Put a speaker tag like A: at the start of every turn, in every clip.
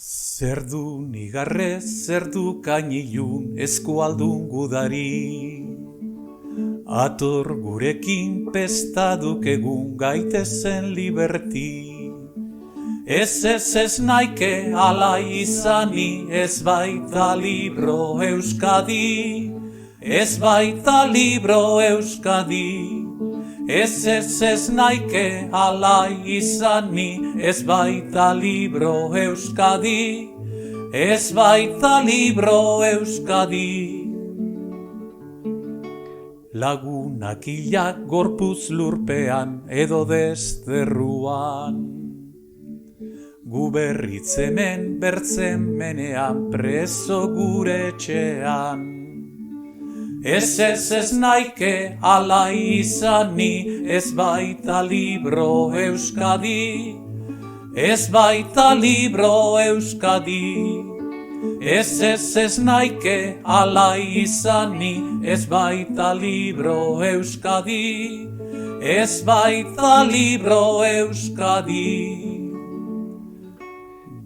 A: Zer du nigarre, zer du kainilun, eskualdun gudari. Ator gurekin pestaduk egun gaitezen liberti. Ez naike ala izani, ez baita libro Euskadi. Ez baita libro Euskadi. Ez naike ala izani, ez baita libro Euskadi. Ez baita libro Euskadi. Lagunak hilak gorputz lurpean edo desterruan. Gu berritzenen bertzen menean preso gure etxean. Ez naike ala izani, ez baita libro Euskadi. Ez baita libro Euskadi. Ez naike ala izani, ez baita libro Euskadi. Ez baita libro Euskadi.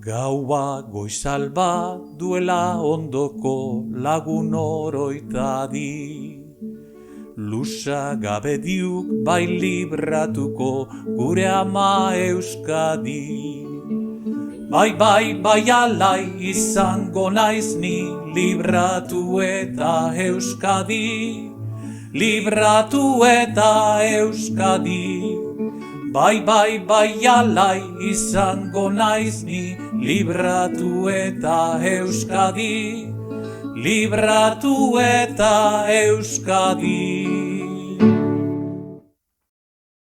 A: Gaua goizalba duela ondoko lagun oroitadi. Lusa gabe diuk bai libratuko gure ama Euskadi. Bai alai izango naiz ni libratu eta Euskadi. Libratu eta Euskadi. Bai alai izango naiz ni libratu eta Euskadi. Libratu eta Euskadi.